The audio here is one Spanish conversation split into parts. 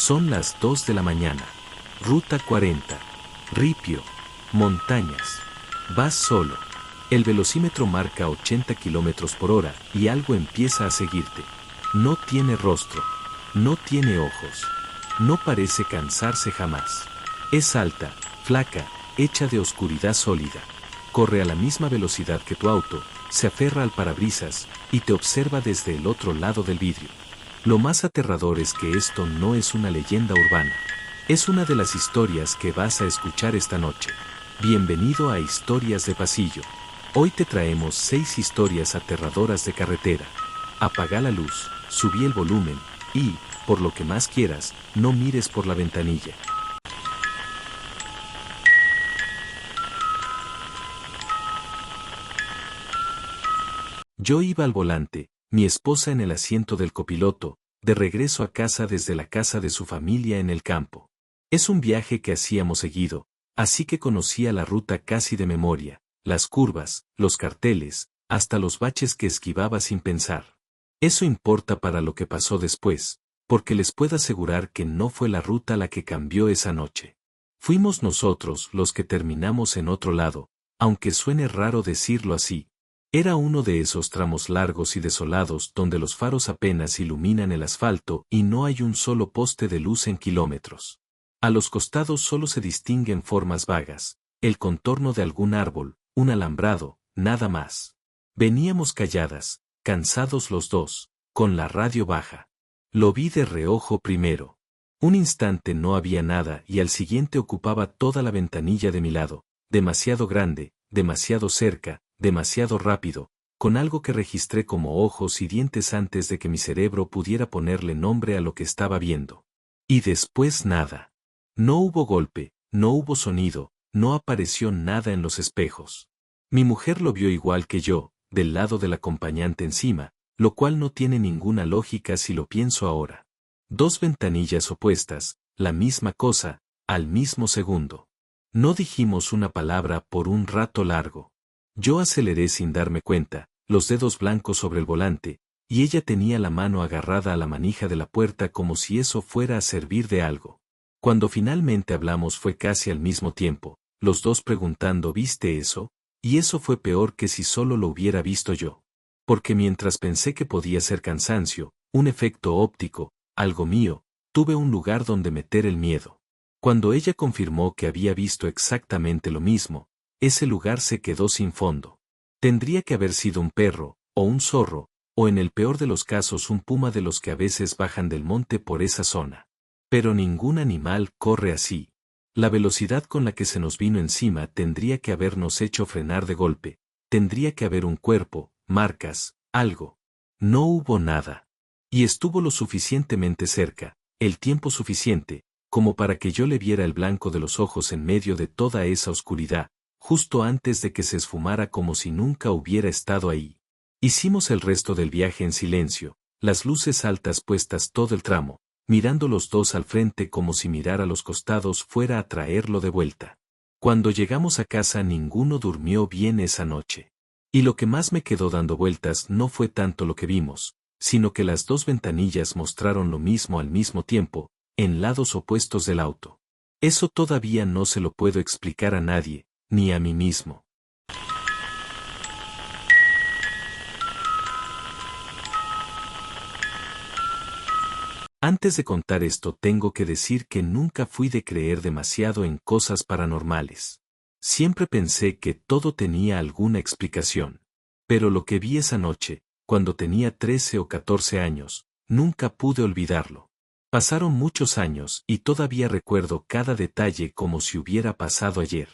Son las 2 de la mañana. Ruta 40. Ripio. Montañas. Vas solo. El velocímetro marca 80 kilómetros por hora y algo empieza a seguirte. No tiene rostro. No tiene ojos. No parece cansarse jamás. Es alta, flaca, hecha de oscuridad sólida. Corre a la misma velocidad que tu auto, se aferra al parabrisas y te observa desde el otro lado del vidrio. Lo más aterrador es que esto no es una leyenda urbana. Es una de las historias que vas a escuchar esta noche. Bienvenido a Historias de Pasillo. Hoy te traemos 6 historias aterradoras de carretera. Apaga la luz, subí el volumen y, por lo que más quieras, no mires por la ventanilla. Yo iba al volante, mi esposa en el asiento del copiloto, de regreso a casa desde la casa de su familia en el campo. Es un viaje que hacíamos seguido, así que conocía la ruta casi de memoria, las curvas, los carteles, hasta los baches que esquivaba sin pensar. Eso importa para lo que pasó después, porque les puedo asegurar que no fue la ruta la que cambió esa noche. Fuimos nosotros los que terminamos en otro lado, aunque suene raro decirlo así. Era uno de esos tramos largos y desolados donde los faros apenas iluminan el asfalto y no hay un solo poste de luz en kilómetros. A los costados solo se distinguen formas vagas, el contorno de algún árbol, un alambrado, nada más. Veníamos calladas, cansados los dos, con la radio baja. Lo vi de reojo primero. Un instante no había nada y al siguiente ocupaba toda la ventanilla de mi lado, demasiado grande, demasiado cerca, demasiado rápido, con algo que registré como ojos y dientes antes de que mi cerebro pudiera ponerle nombre a lo que estaba viendo. Y después nada. No hubo golpe, no hubo sonido, no apareció nada en los espejos. Mi mujer lo vio igual que yo, del lado del acompañante encima, lo cual no tiene ninguna lógica si lo pienso ahora. 2 ventanillas opuestas, la misma cosa, al mismo segundo. No dijimos una palabra por un rato largo. Yo aceleré sin darme cuenta, los dedos blancos sobre el volante, y ella tenía la mano agarrada a la manija de la puerta como si eso fuera a servir de algo. Cuando finalmente hablamos fue casi al mismo tiempo, los dos preguntando ¿viste eso? Y eso fue peor que si solo lo hubiera visto yo. Porque mientras pensé que podía ser cansancio, un efecto óptico, algo mío, tuve un lugar donde meter el miedo. Cuando ella confirmó que había visto exactamente lo mismo, ese lugar se quedó sin fondo. Tendría que haber sido un perro, o un zorro, o en el peor de los casos un puma de los que a veces bajan del monte por esa zona. Pero ningún animal corre así. La velocidad con la que se nos vino encima tendría que habernos hecho frenar de golpe, tendría que haber un cuerpo, marcas, algo. No hubo nada. Y estuvo lo suficientemente cerca, el tiempo suficiente, como para que yo le viera el blanco de los ojos en medio de toda esa oscuridad, justo antes de que se esfumara como si nunca hubiera estado ahí. Hicimos el resto del viaje en silencio, las luces altas puestas todo el tramo, mirando los dos al frente como si mirar a los costados fuera a traerlo de vuelta. Cuando llegamos a casa ninguno durmió bien esa noche. Y lo que más me quedó dando vueltas no fue tanto lo que vimos, sino que las 2 ventanillas mostraron lo mismo al mismo tiempo, en lados opuestos del auto. Eso todavía no se lo puedo explicar a nadie, ni a mí mismo. Antes de contar esto tengo que decir que nunca fui de creer demasiado en cosas paranormales. Siempre pensé que todo tenía alguna explicación. Pero lo que vi esa noche, cuando tenía 13 o 14 años, nunca pude olvidarlo. Pasaron muchos años y todavía recuerdo cada detalle como si hubiera pasado ayer.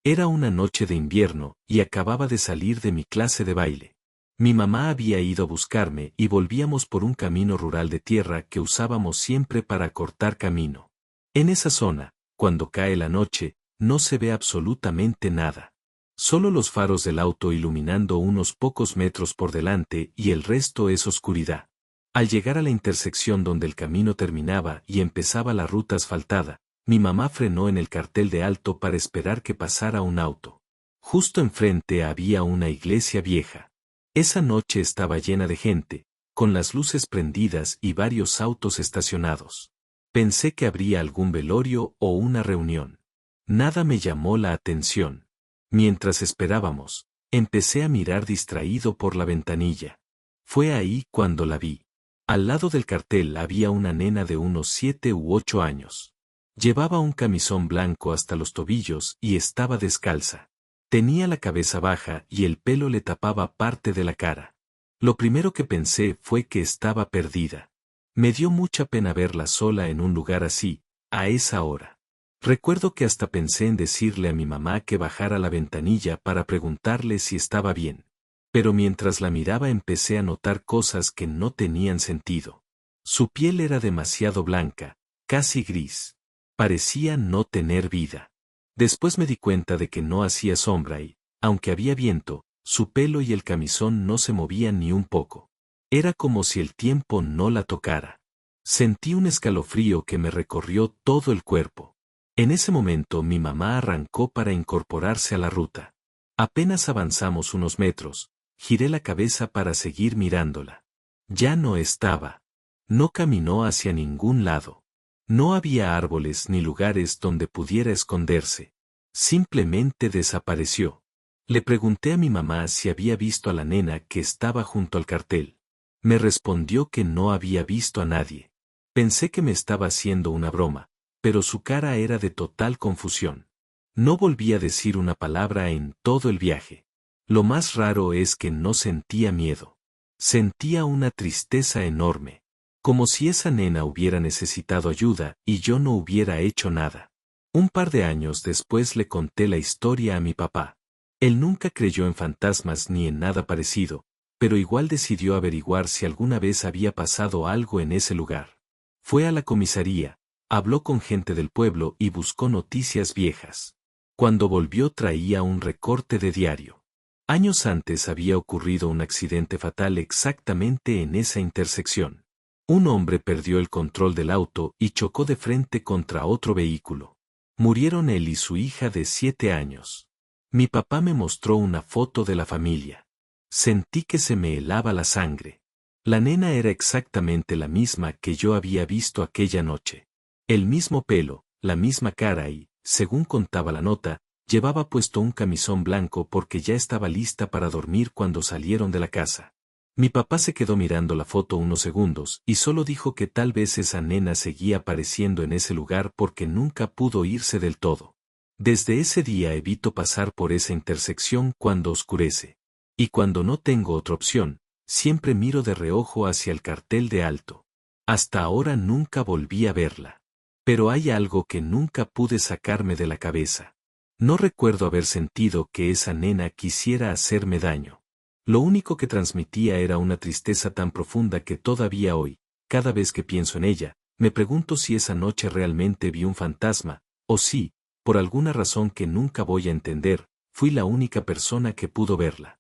Era una noche de invierno y acababa de salir de mi clase de baile. Mi mamá había ido a buscarme y volvíamos por un camino rural de tierra que usábamos siempre para cortar camino. En esa zona, cuando cae la noche, no se ve absolutamente nada. Solo los faros del auto iluminando unos pocos metros por delante y el resto es oscuridad. Al llegar a la intersección donde el camino terminaba y empezaba la ruta asfaltada, mi mamá frenó en el cartel de alto para esperar que pasara un auto. Justo enfrente había una iglesia vieja. Esa noche estaba llena de gente, con las luces prendidas y varios autos estacionados. Pensé que habría algún velorio o una reunión. Nada me llamó la atención. Mientras esperábamos, empecé a mirar distraído por la ventanilla. Fue ahí cuando la vi. Al lado del cartel había una nena de unos 7 u 8 años. Llevaba un camisón blanco hasta los tobillos y estaba descalza. Tenía la cabeza baja y el pelo le tapaba parte de la cara. Lo primero que pensé fue que estaba perdida. Me dio mucha pena verla sola en un lugar así, a esa hora. Recuerdo que hasta pensé en decirle a mi mamá que bajara la ventanilla para preguntarle si estaba bien. Pero mientras la miraba empecé a notar cosas que no tenían sentido. Su piel era demasiado blanca, casi gris. Parecía no tener vida. Después me di cuenta de que no hacía sombra y, aunque había viento, su pelo y el camisón no se movían ni un poco. Era como si el tiempo no la tocara. Sentí un escalofrío que me recorrió todo el cuerpo. En ese momento mi mamá arrancó para incorporarse a la ruta. Apenas avanzamos unos metros, giré la cabeza para seguir mirándola. Ya no estaba. No caminó hacia ningún lado. No había árboles ni lugares donde pudiera esconderse. Simplemente desapareció. Le pregunté a mi mamá si había visto a la nena que estaba junto al cartel. Me respondió que no había visto a nadie. Pensé que me estaba haciendo una broma, pero su cara era de total confusión. No volví a decir una palabra en todo el viaje. Lo más raro es que no sentía miedo. Sentía una tristeza enorme. Como si esa nena hubiera necesitado ayuda y yo no hubiera hecho nada. Un par de años después le conté la historia a mi papá. Él nunca creyó en fantasmas ni en nada parecido, pero igual decidió averiguar si alguna vez había pasado algo en ese lugar. Fue a la comisaría, habló con gente del pueblo y buscó noticias viejas. Cuando volvió traía un recorte de diario. Años antes había ocurrido un accidente fatal exactamente en esa intersección. Un hombre perdió el control del auto y chocó de frente contra otro vehículo. Murieron él y su hija de 7 años. Mi papá me mostró una foto de la familia. Sentí que se me helaba la sangre. La nena era exactamente la misma que yo había visto aquella noche. El mismo pelo, la misma cara y, según contaba la nota, llevaba puesto un camisón blanco porque ya estaba lista para dormir cuando salieron de la casa. Mi papá se quedó mirando la foto unos segundos y solo dijo que tal vez esa nena seguía apareciendo en ese lugar porque nunca pudo irse del todo. Desde ese día evito pasar por esa intersección cuando oscurece. Y cuando no tengo otra opción, siempre miro de reojo hacia el cartel de alto. Hasta ahora nunca volví a verla. Pero hay algo que nunca pude sacarme de la cabeza. No recuerdo haber sentido que esa nena quisiera hacerme daño. Lo único que transmitía era una tristeza tan profunda que todavía hoy, cada vez que pienso en ella, me pregunto si esa noche realmente vi un fantasma, o si, por alguna razón que nunca voy a entender, fui la única persona que pudo verla.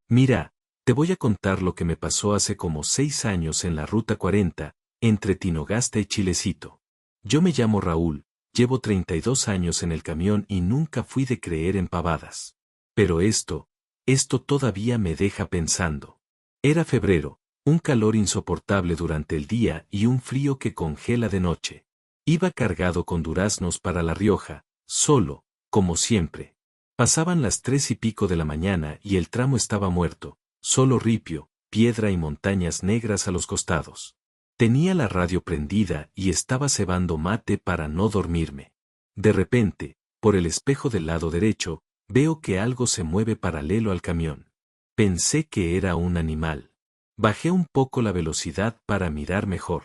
Mira, te voy a contar lo que me pasó hace como 6 años en la Ruta 40, entre Tinogasta y Chilecito. Yo me llamo Raúl, llevo 32 años en el camión y nunca fui de creer en pavadas. Pero esto todavía me deja pensando. Era febrero, un calor insoportable durante el día y un frío que congela de noche. Iba cargado con duraznos para La Rioja, solo, como siempre. Pasaban las 3:00 de la mañana y el tramo estaba muerto, solo ripio, piedra y montañas negras a los costados. Tenía la radio prendida y estaba cebando mate para no dormirme. De repente, por el espejo del lado derecho, veo que algo se mueve paralelo al camión. Pensé que era un animal. Bajé un poco la velocidad para mirar mejor.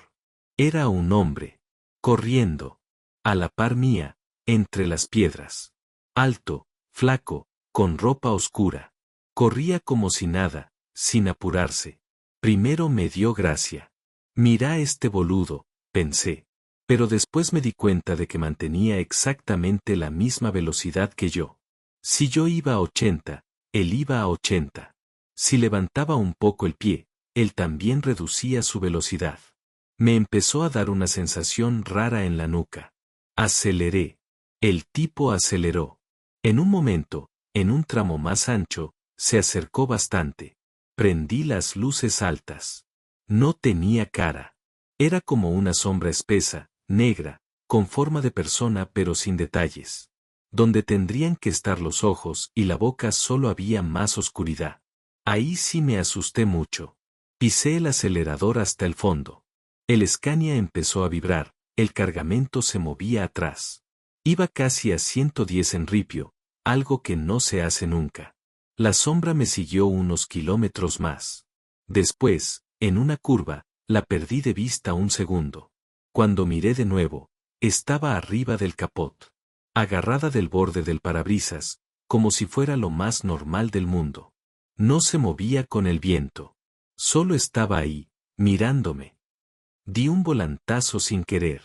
Era un hombre. Corriendo. A la par mía, entre las piedras. Alto, flaco, con ropa oscura. Corría como si nada, sin apurarse. Primero me dio gracia. Mira este boludo, pensé. Pero después me di cuenta de que mantenía exactamente la misma velocidad que yo. Si yo iba a 80, él iba a 80. Si levantaba un poco el pie, él también reducía su velocidad. Me empezó a dar una sensación rara en la nuca. Aceleré. El tipo aceleró. En un momento, en un tramo más ancho, Se acercó bastante. Prendí las luces altas. No tenía cara. Era como una sombra espesa, negra, con forma de persona pero sin detalles. Donde tendrían que estar los ojos y la boca solo había más oscuridad. Ahí sí me asusté mucho. Pisé el acelerador hasta el fondo. El Scania empezó a vibrar, el cargamento se movía atrás. Iba casi a 110 en ripio, algo que no se hace nunca. La sombra me siguió unos kilómetros más. Después, en una curva, la perdí de vista un segundo. Cuando miré de nuevo, estaba arriba del capot, agarrada del borde del parabrisas, como si fuera lo más normal del mundo. No se movía con el viento. Solo estaba ahí, mirándome. Di un volantazo sin querer.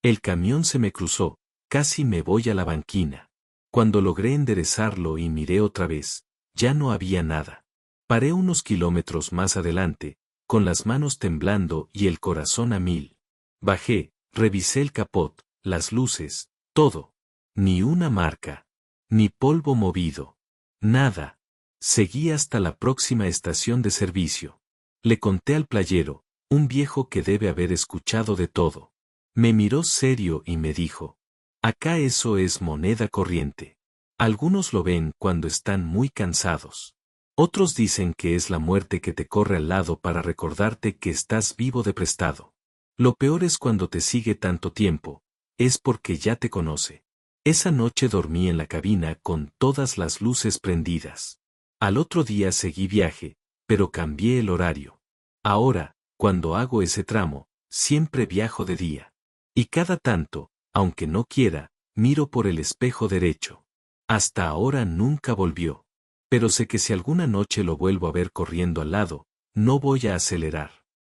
El camión se me cruzó, casi me voy a la banquina. Cuando logré enderezarlo y miré otra vez, ya no había nada. Paré unos kilómetros más adelante, con las manos temblando y el corazón a mil. Bajé, revisé el capot, las luces, todo. Ni una marca. Ni polvo movido. Nada. Seguí hasta la próxima estación de servicio. Le conté al playero, un viejo que debe haber escuchado de todo. Me miró serio y me dijo: acá eso es moneda corriente. Algunos lo ven cuando están muy cansados. Otros dicen que es la muerte que te corre al lado para recordarte que estás vivo de prestado. Lo peor es cuando te sigue tanto tiempo, es porque ya te conoce. Esa noche dormí en la cabina con todas las luces prendidas. Al otro día seguí viaje, pero cambié el horario. Ahora, cuando hago ese tramo, siempre viajo de día. Y cada tanto, aunque no quiera, miro por el espejo derecho. Hasta ahora nunca volvió. Pero sé que si alguna noche lo vuelvo a ver corriendo al lado, no voy a acelerar.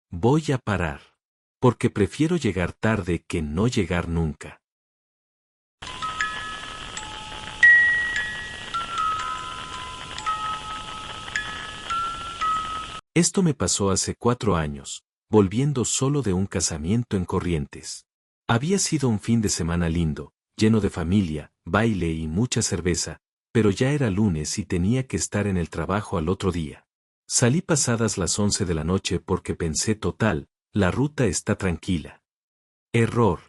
Voy a parar. Porque prefiero llegar tarde que no llegar nunca. Esto me pasó hace 4 años, volviendo solo de un casamiento en Corrientes. Había sido un fin de semana lindo, lleno de familia, baile y mucha cerveza, pero ya era lunes y tenía que estar en el trabajo al otro día. Salí pasadas las 11 de la noche porque pensé total, la ruta está tranquila. Error.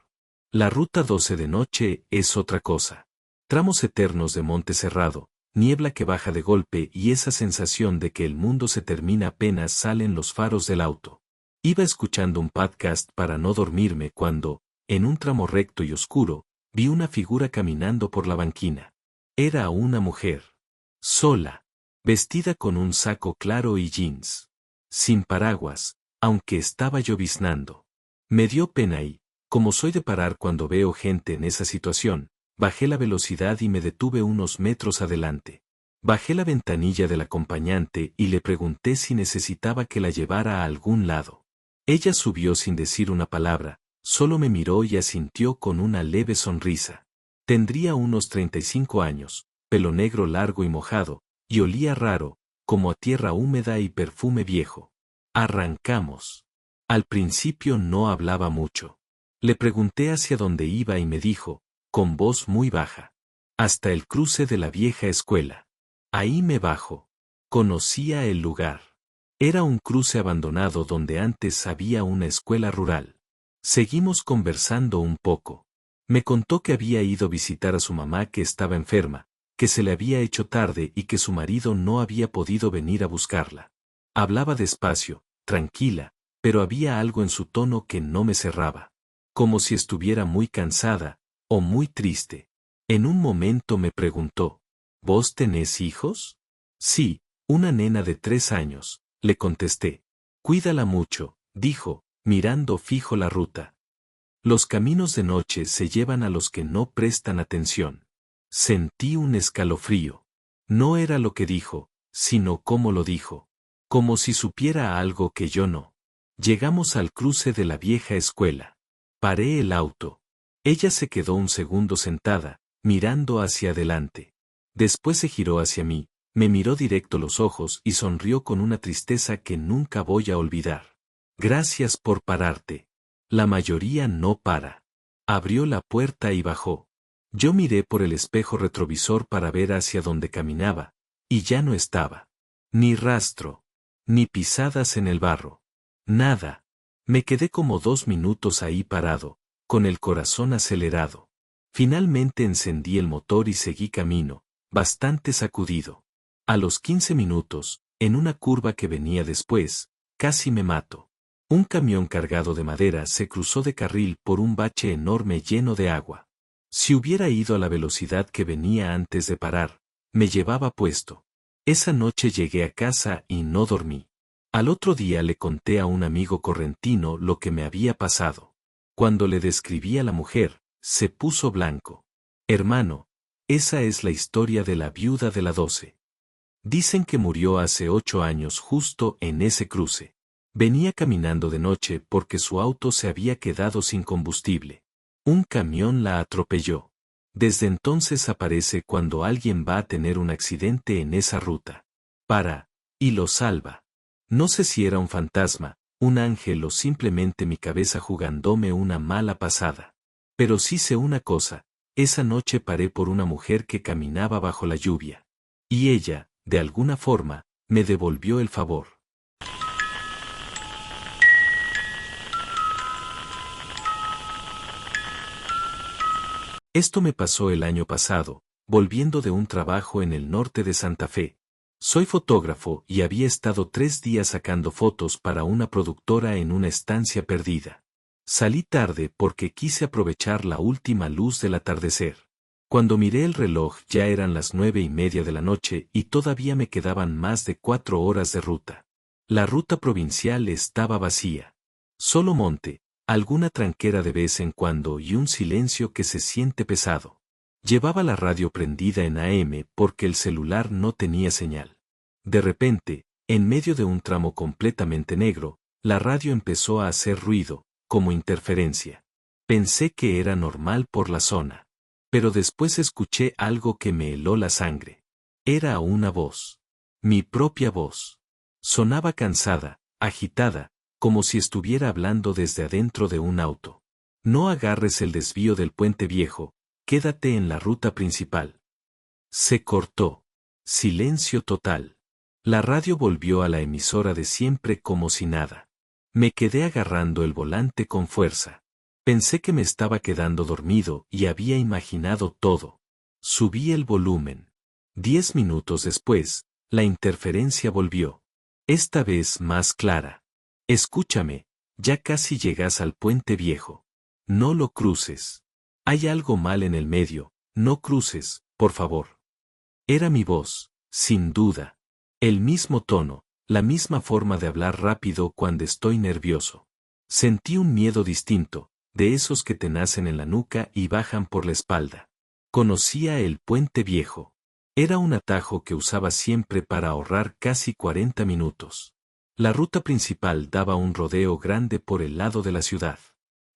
La ruta 12 de noche es otra cosa. Tramos eternos de monte cerrado, niebla que baja de golpe y esa sensación de que el mundo se termina apenas salen los faros del auto. Iba escuchando un podcast para no dormirme cuando, en un tramo recto y oscuro, vi una figura caminando por la banquina. Era una mujer. Sola. Vestida con un saco claro y jeans. Sin paraguas, aunque estaba lloviznando. Me dio pena y, como soy de parar cuando veo gente en esa situación, bajé la velocidad y me detuve unos metros adelante. Bajé la ventanilla del acompañante y le pregunté si necesitaba que la llevara a algún lado. Ella subió sin decir una palabra, solo me miró y asintió con una leve sonrisa. Tendría unos 35 años, pelo negro largo y mojado, y olía raro, como a tierra húmeda y perfume viejo. Arrancamos. Al principio no hablaba mucho. Le pregunté hacia dónde iba y me dijo, con voz muy baja: hasta el cruce de la vieja escuela. Ahí me bajo. Conocía el lugar. Era un cruce abandonado donde antes había una escuela rural. Seguimos conversando un poco. Me contó que había ido a visitar a su mamá que estaba enferma, que se le había hecho tarde y que su marido no había podido venir a buscarla. Hablaba despacio, tranquila, pero había algo en su tono que no me cerraba. Como si estuviera muy cansada, o muy triste. En un momento me preguntó: ¿vos tenés hijos? Sí, una nena de 3 años, le contesté. Cuídala mucho, dijo, mirando fijo la ruta. Los caminos de noche se llevan a los que no prestan atención. Sentí un escalofrío. No era lo que dijo, sino cómo lo dijo. Como si supiera algo que yo no. Llegamos al cruce de la vieja escuela. Paré el auto. Ella se quedó un segundo sentada, mirando hacia adelante. Después se giró hacia mí, me miró directo los ojos y sonrió con una tristeza que nunca voy a olvidar. Gracias por pararte. La mayoría no para. Abrió la puerta y bajó. Yo miré por el espejo retrovisor para ver hacia dónde caminaba, y ya no estaba. Ni rastro. Ni pisadas en el barro. Nada. Me quedé como 2 minutos ahí parado, con el corazón acelerado. Finalmente encendí el motor y seguí camino, bastante sacudido. A los 15 minutos, en una curva que venía después, casi me mato. Un camión cargado de madera se cruzó de carril por un bache enorme lleno de agua. Si hubiera ido a la velocidad que venía antes de parar, me llevaba puesto. Esa noche llegué a casa y no dormí. Al otro día le conté a un amigo correntino lo que me había pasado. Cuando le describí a la mujer, se puso blanco. Hermano, esa es la historia de la viuda de la 12. Dicen que murió hace 8 años justo en ese cruce. Venía caminando de noche porque su auto se había quedado sin combustible. Un camión la atropelló. Desde entonces aparece cuando alguien va a tener un accidente en esa ruta. Para, y lo salva. No sé si era un fantasma, un ángel o simplemente mi cabeza jugándome una mala pasada. Pero sí sé una cosa, esa noche paré por una mujer que caminaba bajo la lluvia. Y ella, de alguna forma, me devolvió el favor. Esto me pasó el año pasado, volviendo de un trabajo en el norte de Santa Fe. Soy fotógrafo y había estado 3 días sacando fotos para una productora en una estancia perdida. Salí tarde porque quise aprovechar la última luz del atardecer. Cuando miré el reloj ya eran las 9:30 de la noche y todavía me quedaban más de 4 horas de ruta. La ruta provincial estaba vacía. Solo monte, alguna tranquera de vez en cuando y un silencio que se siente pesado. Llevaba la radio prendida en AM porque el celular no tenía señal. De repente, en medio de un tramo completamente negro, la radio empezó a hacer ruido, como interferencia. Pensé que era normal por la zona. Pero después escuché algo que me heló la sangre. Era una voz. Mi propia voz. Sonaba cansada, agitada, como si estuviera hablando desde adentro de un auto. No agarres el desvío del puente viejo, quédate en la ruta principal. Se cortó. Silencio total. La radio volvió a la emisora de siempre como si nada. Me quedé agarrando el volante con fuerza. Pensé que me estaba quedando dormido y había imaginado todo. Subí el volumen. 10 minutos después, la interferencia volvió. Esta vez más clara. Escúchame, ya casi llegas al puente viejo. No lo cruces. Hay algo mal en el medio, no cruces, por favor. Era mi voz, sin duda. El mismo tono, la misma forma de hablar rápido cuando estoy nervioso. Sentí un miedo distinto, de esos que te nacen en la nuca y bajan por la espalda. Conocía el puente viejo. Era un atajo que usaba siempre para ahorrar casi 40 minutos. La ruta principal daba un rodeo grande por el lado de la ciudad.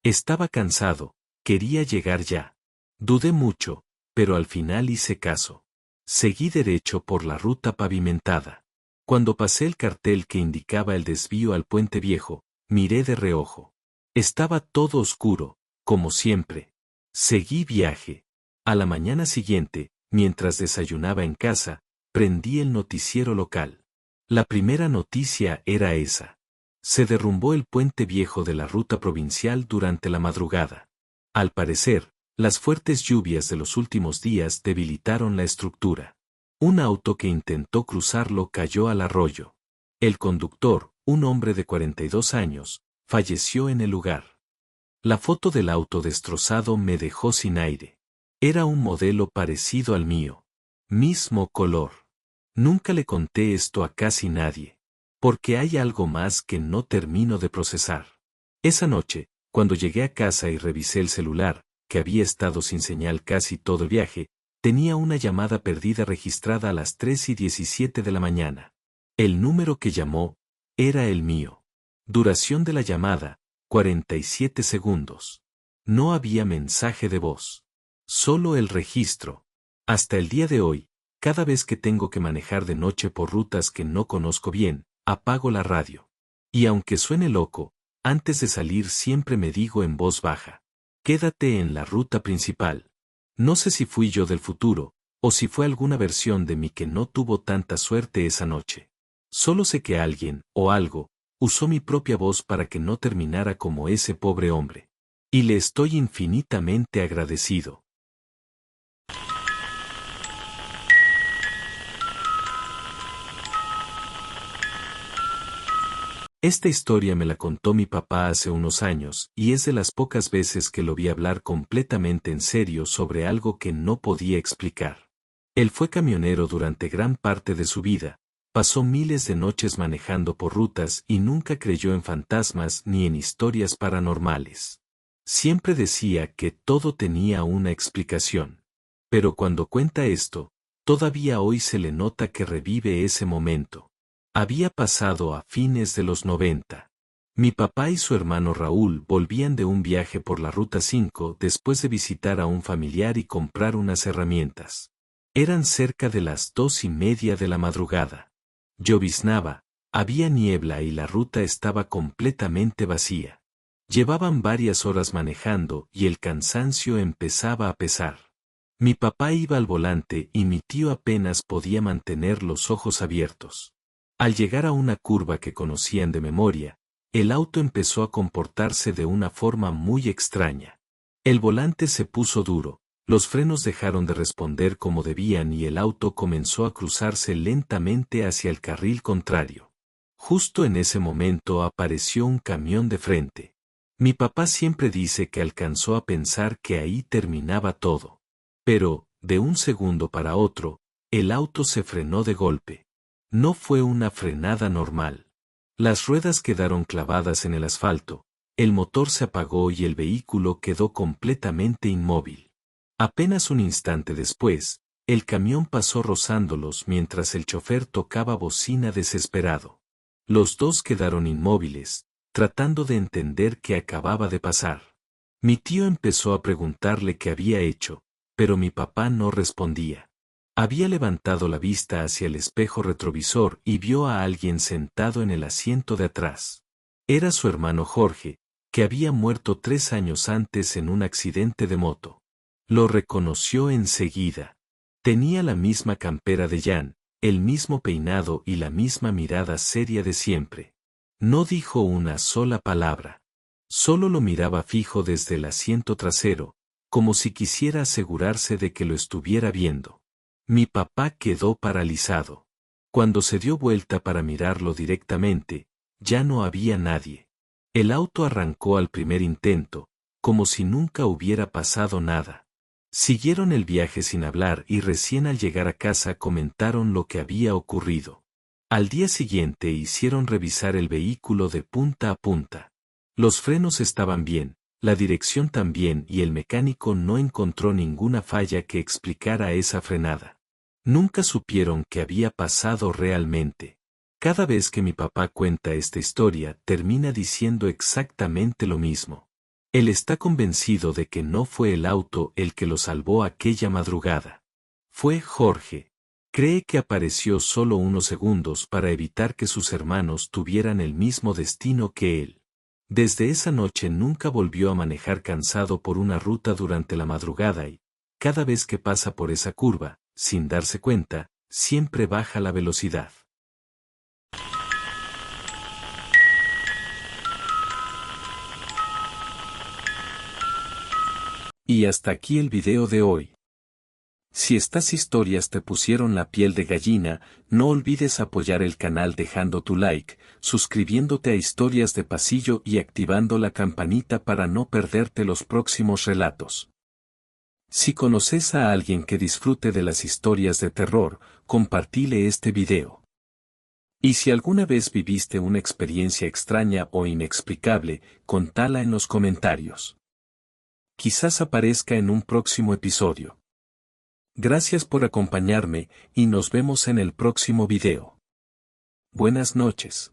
Estaba cansado, quería llegar ya. Dudé mucho, pero al final hice caso. Seguí derecho por la ruta pavimentada. Cuando pasé el cartel que indicaba el desvío al puente viejo, miré de reojo. Estaba todo oscuro, como siempre. Seguí viaje. A la mañana siguiente, mientras desayunaba en casa, prendí el noticiero local. La primera noticia era esa. Se derrumbó el puente viejo de la ruta provincial durante la madrugada. Al parecer, las fuertes lluvias de los últimos días debilitaron la estructura. Un auto que intentó cruzarlo cayó al arroyo. El conductor, un hombre de 42 años, falleció en el lugar. La foto del auto destrozado me dejó sin aire. Era un modelo parecido al mío. Mismo color. Nunca le conté esto a casi nadie. Porque hay algo más que no termino de procesar. Esa noche, cuando llegué a casa y revisé el celular, que había estado sin señal casi todo el viaje, tenía una llamada perdida registrada a las 3:17 de la mañana. El número que llamó era el mío. Duración de la llamada, 47 segundos. No había mensaje de voz. Solo el registro. Hasta el día de hoy, cada vez que tengo que manejar de noche por rutas que no conozco bien, apago la radio. Y aunque suene loco, antes de salir siempre me digo en voz baja: quédate en la ruta principal. No sé si fui yo del futuro, o si fue alguna versión de mí que no tuvo tanta suerte esa noche. Solo sé que alguien, o algo, usó mi propia voz para que no terminara como ese pobre hombre. Y le estoy infinitamente agradecido. Esta historia me la contó mi papá hace unos años, y es de las pocas veces que lo vi hablar completamente en serio sobre algo que no podía explicar. Él fue camionero durante gran parte de su vida, pasó miles de noches manejando por rutas y nunca creyó en fantasmas ni en historias paranormales. Siempre decía que todo tenía una explicación. Pero cuando cuenta esto, todavía hoy se le nota que revive ese momento. Había pasado a fines de los 90. Mi papá y su hermano Raúl volvían de un viaje por la Ruta 5 después de visitar a un familiar y comprar unas herramientas. Eran cerca de las 2:30 de la madrugada. Lloviznaba, había niebla y la ruta estaba completamente vacía. Llevaban varias horas manejando y el cansancio empezaba a pesar. Mi papá iba al volante y mi tío apenas podía mantener los ojos abiertos. Al llegar a una curva que conocían de memoria, el auto empezó a comportarse de una forma muy extraña. El volante se puso duro, los frenos dejaron de responder como debían y el auto comenzó a cruzarse lentamente hacia el carril contrario. Justo en ese momento apareció un camión de frente. Mi papá siempre dice que alcanzó a pensar que ahí terminaba todo. Pero, de un segundo para otro, el auto se frenó de golpe. No fue una frenada normal. Las ruedas quedaron clavadas en el asfalto, el motor se apagó y el vehículo quedó completamente inmóvil. Apenas un instante después, el camión pasó rozándolos mientras el chofer tocaba bocina desesperado. Los dos quedaron inmóviles, tratando de entender qué acababa de pasar. Mi tío empezó a preguntarle qué había hecho, pero mi papá no respondía. Había levantado la vista hacia el espejo retrovisor y vio a alguien sentado en el asiento de atrás. Era su hermano Jorge, que había muerto 3 años antes en un accidente de moto. Lo reconoció enseguida. Tenía la misma campera de Jan, el mismo peinado y la misma mirada seria de siempre. No dijo una sola palabra. Solo lo miraba fijo desde el asiento trasero, como si quisiera asegurarse de que lo estuviera viendo. Mi papá quedó paralizado. Cuando se dio vuelta para mirarlo directamente, ya no había nadie. El auto arrancó al primer intento, como si nunca hubiera pasado nada. Siguieron el viaje sin hablar y recién al llegar a casa comentaron lo que había ocurrido. Al día siguiente hicieron revisar el vehículo de punta a punta. Los frenos estaban bien, la dirección también y el mecánico no encontró ninguna falla que explicara esa frenada. Nunca supieron qué había pasado realmente. Cada vez que mi papá cuenta esta historia termina diciendo exactamente lo mismo. Él está convencido de que no fue el auto el que lo salvó aquella madrugada. Fue Jorge. Cree que apareció solo unos segundos para evitar que sus hermanos tuvieran el mismo destino que él. Desde esa noche nunca volvió a manejar cansado por una ruta durante la madrugada y, cada vez que pasa por esa curva, sin darse cuenta, siempre baja la velocidad. Y hasta aquí el video de hoy. Si estas historias te pusieron la piel de gallina, no olvides apoyar el canal dejando tu like, suscribiéndote a Historias de Pasillo y activando la campanita para no perderte los próximos relatos. Si conoces a alguien que disfrute de las historias de terror, compartile este video. Y si alguna vez viviste una experiencia extraña o inexplicable, contala en los comentarios. Quizás aparezca en un próximo episodio. Gracias por acompañarme, y nos vemos en el próximo video. Buenas noches.